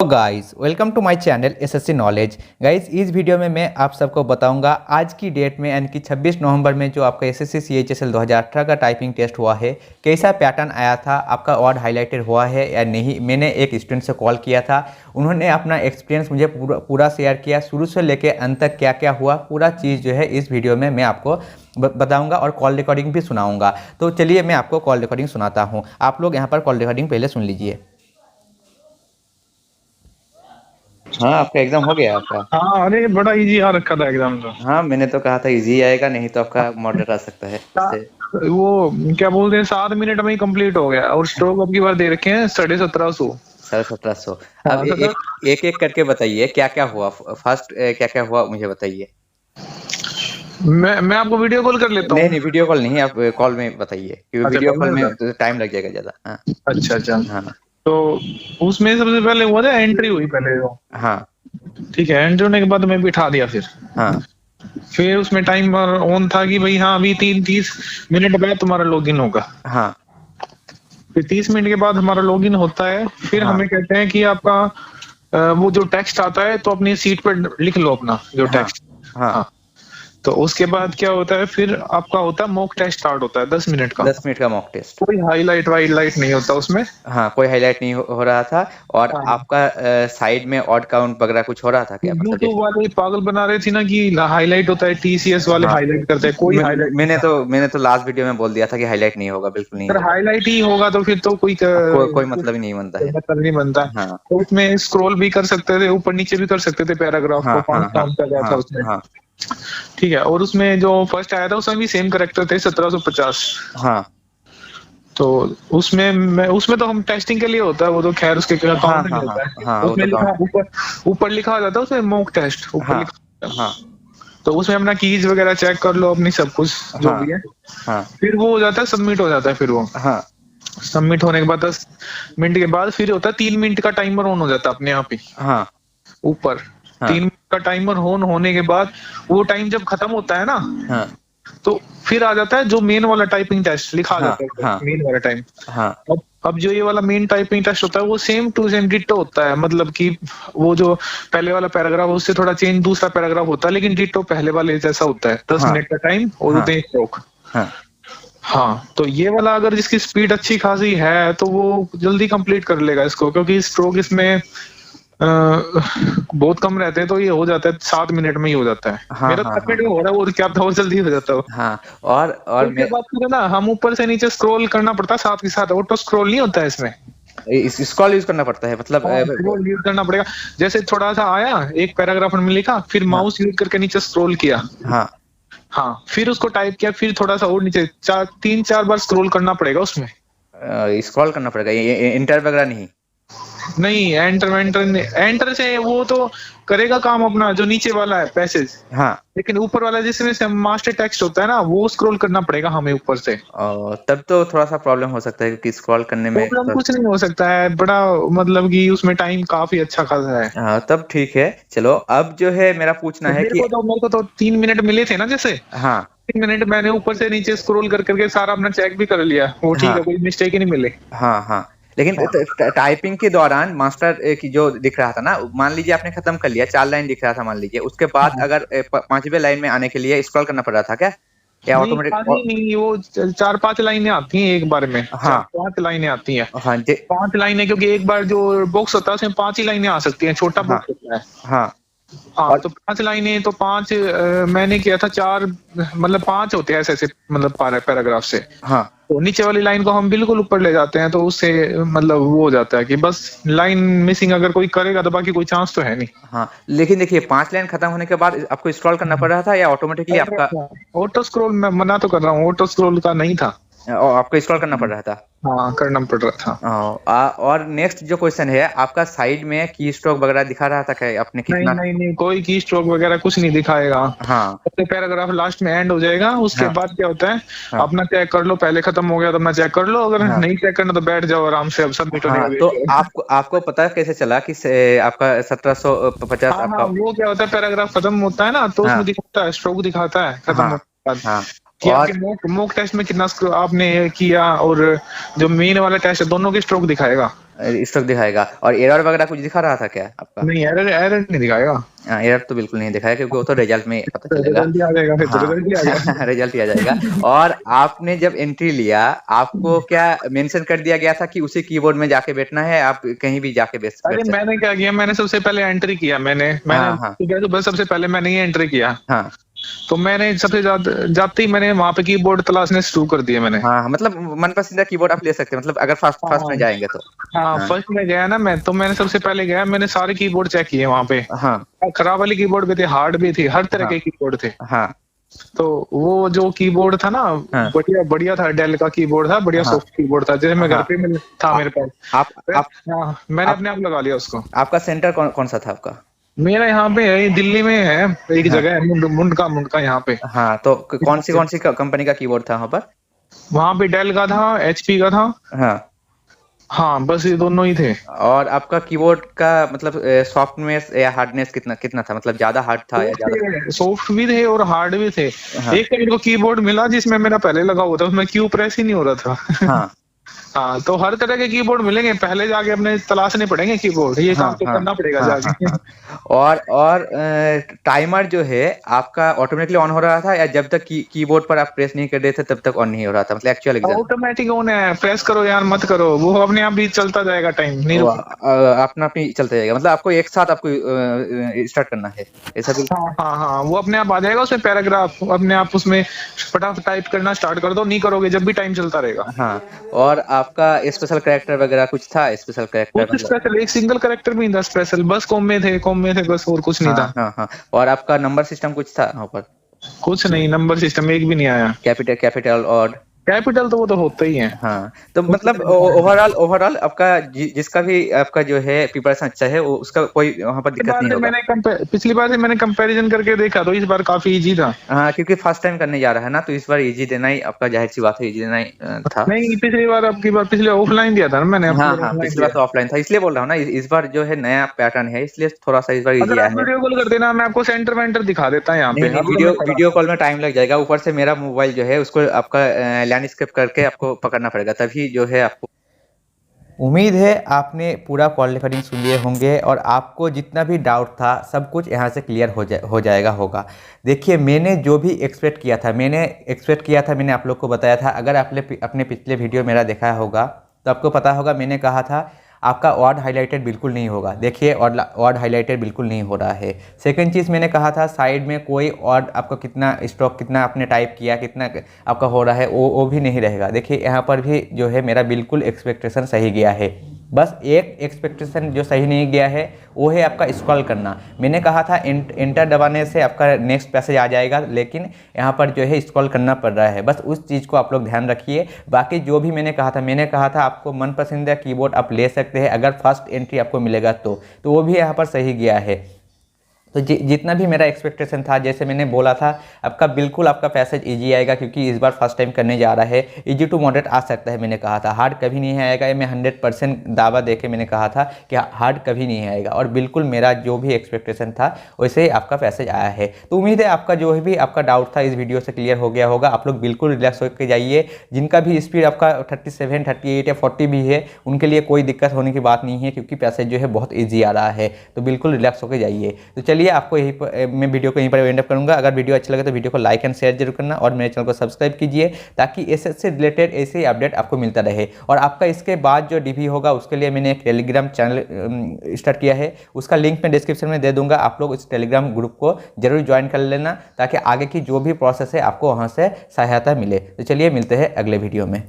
Guys welcome to my channel SSC knowledge. Guys इस video में मैं आप सबको बताऊंगा आज की डेट में यानी कि 26 नवंबर में जो आपका एसएससी सीएचएसएल 2018 का टाइपिंग टेस्ट हुआ है, कैसा पैटर्न आया था, आपका वर्ड हाईलाइटेड हुआ है या नहीं। मैंने एक स्टूडेंट से कॉल किया था, उन्होंने अपना एक्सपीरियंस मुझे पूरा शेयर किया, शुरू से लेकर अंत तक क्या क्या हुआ पूरा चीज़ जो है इस वीडियो में मैं आपको बताऊंगा और कॉल रिकॉर्डिंग भी सुनाऊंगा। तो चलिए मैं आपको कॉल रिकॉर्डिंग सुनाता हूँ, आप लोग यहाँ पर कॉल रिकॉर्डिंग पहले सुन लीजिए। हाँ, आपका एग्जाम हो गया आपका। हाँ, अरे बड़ा इजी आ रखा था एग्जाम तो। हाँ, मैंने तो कहा था इजी आएगा, नहीं तो आपका मॉडरेट आ सकता है इससे। वो क्या बोलते हैं 7 मिनट में ही कंप्लीट हो गया और स्ट्रोक अब की बार दे रखे हैं 1750। 1750। हाँ, अब एक एक करके बताइए क्या क्या हुआ। फर्स्ट क्या क्या हुआ मुझे बताइए। मैं आपको वीडियो कॉल कर लेता हूँ। नहीं वीडियो कॉल नहीं, आप कॉल में बताइए क्योंकि अच्छा, वीडियो कॉल कॉल में में बता। तो टाइम लग जाएगा ज्यादा। हाँ अच्छा। हाँ तो उसमें सबसे पहले हुआ था एंट्री हुई पहले तो। हाँ ठीक है, एंट्री होने के बाद मैं बिठा दिया। हाँ फिर उसमें टाइमर ऑन था कि भाई हाँ अभी 30 मिनट बाद तुम्हारा लॉगिन होगा। हाँ फिर 30 मिनट के बाद हमारा लॉगिन होता है। फिर हाँ हमें कहते हैं कि आपका वो जो टेक्स्ट आता है तो अपनी सीट पर लिख लो अपना जो हाँ टेक्स्ट। हाँ हाँ, तो उसके बाद क्या होता है फिर आपका होता है मॉक टेस्ट स्टार्ट होता है 10 मिनट का। 10 मिनट का मॉक टेस्ट। कोई हाईलाइट वाईलाइट नहीं होता उसमें। हाँ, कोई हाईलाइट नहीं हो रहा था। और हाँ, आपका साइड में ऑड काउंट वगैरह कुछ हो रहा था क्या, मतलब यूट्यूब वाले पागल बना रहे थे ना कि हाईलाइट होता है, टीसीएस वाले हाँ, हाईलाइट करते हैं, कोई हाईलाइट नहीं था। मैंने तो लास्ट वीडियो में बोल दिया था कि हाईलाइट नहीं होगा, बिल्कुल नहीं अगर होगा। हाईलाइट ही होगा तो फिर तो कोई मतलब ही नहीं बनता है। मतलब नहीं बनता। हाँ तो उसमें स्क्रॉल भी कर सकते थे, ऊपर नीचे भी कर सकते थे, पैराग्राफ हाँ को हाँ 5 हाँ काउंट कर रहा था हाँ उसमें। हाँ ठीक है, और उसमें जो फर्स्ट आया था उसमें भी सेम करेक्टर थे 1750। हाँ तो उसमें तो हम टेस्टिंग के लिए होता है वो, तो खैर उसके हाँ अकाउंट हाँ नहीं हाँ होता है। हाँ, वो उसमें तो लिखा काउंट। ऊपर लिखा आ जाता है उसमें मॉक टेस्ट ऊपर हाँ लिखा आता है। हाँ तो उसमें अपना कीज वगैरह चेक कर लो अपनी, सब कुछ जो हाँ भी है। हाँ फिर वो हो जाता है, सबमिट हो जाता है। फिर वो हाँ सबमिट होने के बाद 10 मिनट के बाद फिर होता है 3 मिनट का टाइमर ऑन हो जाता है अपने आप ही हाँ ऊपर। हाँ 3 मिनट का टाइमर ऑन होने के बाद वो टाइम जब खत्म होता है ना, हाँ तो फिर आ जाता है जो मेन वाला टाइपिंग टेस्ट लिखा आ हाँ जाता है हाँ मेन वाला टाइम। हाँ अब जो ये वाला मेन टाइपिंग टेस्ट होता है वो सेम टू सेम डिट्टो होता है, मतलब कि वो जो पहले वाला पैराग्राफ उससे थोड़ा चेंज दूसरा पैराग्राफ होता है, लेकिन डिट्टो पहले वाले जैसा होता है। 10 मिनट का टाइम और हाँ उतने स्ट्रोक। हाँ हाँ, तो ये वाला अगर जिसकी स्पीड अच्छी खासी है तो वो जल्दी कंप्लीट कर लेगा इसको, क्योंकि स्ट्रोक इसमें बहुत कम रहते हैं, तो ये हो जाता है 7 मिनट में ही हो जाता है। हाँ मेरा हाँ 7 मिनट हाँ में हो रहा है, और क्या था, और जल्दी हो जाता है। हाँ। और उसके बाद फिर ना हम ऊपर से नीचे स्क्रॉल करना पड़ता है साथ के साथ, ऑटो स्क्रॉल नहीं होता है इसमें। इसका यूज करना पड़ता है मतलब हाँ, स्क्रॉल यूज करना पड़ेगा। जैसे थोड़ा सा आया एक पैराग्राफ में लिखा, फिर हाँ माउस यूज करके नीचे स्क्रॉल किया। हाँ। हाँ, फिर उसको टाइप किया, फिर थोड़ा सा और नीचे 3-4 बार स्क्रॉल करना पड़ेगा उसमें। स्क्रॉल करना पड़ेगा, ये इंटर वगैरह नहीं। नहीं, एंटर से वो तो करेगा काम अपना जो नीचे वाला है पैसेज, हाँ, लेकिन ऊपर वाला जिसमें से मास्टर टेक्स्ट होता है ना, वो स्क्रॉल करना पड़ेगा हमें ऊपर से। तब तो थोड़ा सा प्रॉब्लम हो सकता है क्योंकि स्क्रॉल करने में प्रॉब्लम कुछ नहीं हो सकता है बड़ा, मतलब कि उसमें टाइम काफी अच्छा खासा है। हाँ, तब ठीक है। चलो अब जो है मेरा पूछना तो है कि मेरे को तो 3 मिनट मिले थे ना, जैसे हाँ 3 मिनट मैंने ऊपर से नीचे स्क्रॉल कर करके सारा अपना चेक भी कर लिया, वो ठीक हाँ है, कोई मिस्टेक ही नहीं मिले। हाँ हाँ। लेकिन टाइपिंग के दौरान मास्टर की जो दिख रहा था ना, मान लीजिए आपने खत्म कर लिया, 4 लाइन दिख रहा था मान लीजिए, उसके बाद हाँ। अगर 5वें लाइन में आने के लिए स्क्रॉल करना पड़ रहा था क्या, या नहीं, ऑटोमेटिक? खाली नहीं, वो 4-5 लाइनें आती हैं एक बार में, हाँ 4-5 लाइनें आती हैं। हाँ 5 लाइनें, क्योंकि एक बार जो बॉक्स होता है उसमें 5 ही लाइनें आ सकती हैं, छोटा हाँ बॉक्स होता है। हाँ। हाँ, और तो 5 लाइनें तो 5 मैंने किया था 4, मतलब 5 होते हैं ऐसे ऐसे, मतलब पैराग्राफ से। हाँ तो नीचे वाली लाइन को हम बिल्कुल ऊपर ले जाते हैं, तो उससे मतलब वो हो जाता है कि बस लाइन मिसिंग अगर कोई करेगा तो बाकी कोई चांस तो है नहीं। हाँ। लेकिन देखिए 5 लाइन खत्म होने के बाद आपको स्क्रॉल करना पड़ रहा था या ऑटोमेटिकली आपका ऑटो स्क्रॉल मैं मना तो कर रहा हूँ, ऑटो स्क्रॉल का नहीं था। आपको स्क्रॉल करना पड़ रहा था? हाँ, करना पड़ रहा था। और नेक्स्ट जो क्वेश्चन है आपका, साइड में की स्ट्रोक वगैरह दिखा रहा था क्या आपने नहीं कितना? नहीं नहीं, कोई की स्ट्रोक वगैरह कुछ नहीं दिखाएगा। हाँ सबसे पैराग्राफ लास्ट में एंड हो जाएगा, उसके हाँ बाद क्या होता है, हाँ अपना चेक कर लो, पहले खत्म हो गया तो अपना चेक कर लो, अगर हाँ नहीं चेक करना तो बैठ जाओ आराम से, अब सबमिट होने का हाँ। वेट तो करो। आपको आपको पता कैसे चला कि आपका 1750 हाँ हाँ, आपका? वो क्या होता है पैराग्राफ खत्म होता है ना, तो हाँ उसमें दिखाता है, स्ट्रोक दिखाता है खत्म हाँ होने के बाद। हाँ कि और आपके मोक टेस्ट में कितना आपने किया, और जो मेन वाला टेस्ट है दोनों के स्ट्रोक दिखाएगा। स्ट्रोक दिखाएगा। और एरर वगैरह कुछ दिखा रहा था क्या आपका? नहीं, एरर एरर नहीं दिखाएगा। एरर तो बिल्कुल नहीं दिखाया, क्योंकि वो तो रिजल्ट में पता तो चलेगा। रिजल्ट ही आ जाएगा, फिर तो हाँ रिजल्ट ही आ गया। रिजल्ट ही आ जाएगा। और आपने जब एंट्री लिया, आपको क्या मेंशन कर दिया गया था कि उसी कीबोर्ड में जाके बैठना है, आप कहीं भी जाके बैठ अरे सकते मैंने क्या किया, मैंने सबसे पहले एंट्री किया, मैंने मैंने हाँ, हाँ, तो बस सबसे पहले मैंने ये एंट्री किया। हाँ, तो मैंने सबसे ज्यादा जाते ही मैंने वहां पे कीबोर्ड तलाशने शुरू कर दिए मैंने। हाँ, मतलब मन पसंदीदा कीबोर्ड आप ले सकते हैं, मतलब अगर फर्स्ट फर्स्ट में हाँ जाएंगे तो। हाँ, हाँ, फर्स्ट में गया ना मैं, तो मैंने सबसे पहले गया, मैंने सारे कीबोर्ड चेक किए वहां पे। हाँ, खराब वाले कीबोर्ड भी थे, हार्ड भी थे, हर तरह हाँ, के कीबोर्ड थे। हाँ, तो वो जो कीबोर्ड था ना, हाँ, बढ़िया बढ़िया था, डेल का कीबोर्ड था, बढ़िया हाँ, सॉफ्ट कीबोर्ड था, जैसे मैं घर हाँ। पे था आ- मेरे पास। आप आप हाँ, मैंने आप अपने आप लगा लिया उसको। आपका सेंटर कौन कौन सा था आपका? मेरा यहाँ पे है, दिल्ली में है, एक हाँ, जगह है, मुंडका यहाँ पे। हाँ, तो कौन सी कंपनी का कीबोर्ड था वहाँ पर? वहां पे डेल का था, एचपी का था। हाँ। हाँ, बस ये दोनों ही थे। और आपका कीबोर्ड का मतलब सॉफ्टनेस या हार्डनेस कितना कितना था, मतलब ज्यादा हार्ड था या ज्यादा? सॉफ्ट भी थे और हार्ड भी थे। हाँ, एक तो मेरे को कीबोर्ड मिला जिसमें मेरा पहले लगा हुआ था, उसमें क्यू प्रेस ही नहीं हो रहा था। हाँ, हाँ, तो हर तरह के कीबोर्ड मिलेंगे, पहले जाके अपने तलाशने पड़ेंगे कीबोर्ड, ये हाँ, काम तो हाँ, करना पड़ेगा हाँ, हाँ, जाके। हाँ। और टाइमर जो है आपका ऑटोमेटिकली ऑन हो रहा था, या जब तक कीबोर्ड पर आप प्रेस नहीं कर रहे थे तब तक ऑन नहीं हो रहा था, मतलब एक्चुअल एग्जाम? ऑटोमेटिक ऑन है, प्रेस करो यार मत करो, वो अपने आप भी चलता जाएगा, टाइम नहीं वो रुकता। अपना अपनी चलता जाएगा, मतलब आपको एक साथ आपको स्टार्ट करना है, ऐसा भी? हाँ हाँ हाँ, वो अपने आप आ जाएगा, उसमें पैराग्राफ अपने आप उसमें फटाफट टाइप करना स्टार्ट कर दो, नहीं करोगे जब भी टाइम चलता रहेगा। हाँ। और आपका स्पेशल कैरेक्टर वगैरह कुछ था, स्पेशल कैरेक्टर कुछ मतलब? स्पेशल एक सिंगल कैरेक्टर भी नहीं था स्पेशल, बस कॉम में थे बस, और कुछ नहीं हाँ, था। हाँ, हाँ। और आपका नंबर सिस्टम कुछ था वहाँ पर? कुछ नहीं, नंबर सिस्टम एक भी नहीं आया। कैपिटल कैपिटल और? कैपिटल तो वो तो होता ही है। हाँ, तो मतलब ओवरऑल आपका जिसका भी आपका जो है प्रिपरेशन अच्छा है, वो उसका कोई वहाँ पर दिक्कत नहीं होगा। पिछली बार से मैंने कंपैरिजन करके देखा, तो इस बार काफी इजी था। हाँ, क्योंकि फर्स्ट टाइम करने जा रहा है ना, तो इस बार इजी देना ही आपका जाहिर सी बात है, इजी देना ही था। नहीं, पिछली बार आपकी बार पिछले ऑफलाइन दिया था ना मैंने, आपकी हाँ, बार हाँ, ऑनलाइन पिछली बार दिया। तो ऑफलाइन था, इसलिए बोल रहा हूँ ना, इस बार जो है नया पैटर्न है, इसलिए थोड़ा सा इस बार इजी अगर आया आप है। वीडियो कॉल कर देना, मैं आपको सेंटर वेंटर दिखा देता यहाँ नहीं, पे, नहीं, अभी तो वीडियो मैं खड़ा। वीडियो कॉल में टाइम लग जाएगा, ऊपर से मेरा मोबाइल जो है उसको आपका लैंडस्केप करके आपको पकड़ना पड़ेगा, तभी जो है आपको। उम्मीद है आपने पूरा कॉल रिकॉर्डिंग सुन लिए होंगे, और आपको जितना भी डाउट था सब कुछ यहाँ से क्लियर हो जाएगा होगा। देखिए, मैंने जो भी एक्सपेक्ट किया था, मैंने आप लोग को बताया था। अगर आपने अपने पिछले वीडियो मेरा देखा होगा तो आपको पता होगा, मैंने कहा था आपका ऑड हाईलाइटेड बिल्कुल नहीं होगा। देखिए, ऑड हाईलाइटेड बिल्कुल नहीं हो रहा है। सेकंड चीज़ मैंने कहा था, साइड में कोई ऑड आपको कितना स्ट्रोक, कितना आपने टाइप किया, कितना आपका हो रहा है, वो भी नहीं रहेगा। देखिए, यहाँ पर भी जो है मेरा बिल्कुल एक्सपेक्टेशन सही गया है। बस एक एक्सपेक्टेशन जो सही नहीं गया है वो है आपका स्क्रॉल करना। मैंने कहा था एंटर दबाने से आपका नेक्स्ट पैसेज आ जाएगा, लेकिन यहाँ पर जो है स्क्रॉल करना पड़ रहा है। बस उस चीज़ को आप लोग ध्यान रखिए। बाकी जो भी मैंने कहा था आपको मन पसंदीदा कीबोर्ड आप ले सकते हैं, अगर फर्स्ट एंट्री आपको मिलेगा तो वो भी यहाँ पर सही गया है। तो जितना भी मेरा एक्सपेक्टेशन था, जैसे मैंने बोला था, आपका बिल्कुल आपका पैसेज इजी आएगा, क्योंकि इस बार फर्स्ट टाइम करने जा रहा है। इजी टू मॉडरेट आ सकता है, मैंने कहा था। हार्ड कभी नहीं आएगा, ये मैं 100% दावा दे के मैंने कहा था कि हार्ड कभी नहीं आएगा, और बिल्कुल मेरा जो भी एक्सपेक्टेशन था वैसे ही आपका पैसेज आया है। तो उम्मीद है आपका जो भी आपका डाउट था इस वीडियो से क्लियर हो गया होगा। आप लोग बिल्कुल रिलैक्स होकर जाइए। जिनका भी स्पीड आपका 37, 38 या 40 भी है, उनके लिए कोई दिक्कत होने की बात नहीं है, क्योंकि पैसेज जो है बहुत ईजी आ रहा है। तो बिल्कुल रिलैक्स होकर जाइए। तो चलिए, आपको यही मैं वीडियो को यहीं पर एंड अप करूंगा। अगर वीडियो अच्छा लगे तो वीडियो को लाइक एंड शेयर जरूर करना, और मेरे चैनल को सब्सक्राइब कीजिए, ताकि एसएससी रिलेटेड ऐसे ही अपडेट आपको मिलता रहे। और आपका इसके बाद जो डीवी होगा, उसके लिए मैंने एक टेलीग्राम चैनल स्टार्ट किया है, उसका लिंक मैं डिस्क्रिप्शन में दे दूंगा। आप लोग इस टेलीग्राम ग्रुप को जरूर ज्वाइन कर लेना, ताकि आगे की जो भी प्रोसेस है आपको वहाँ से सहायता मिले। तो चलिए, मिलते हैं अगले वीडियो में।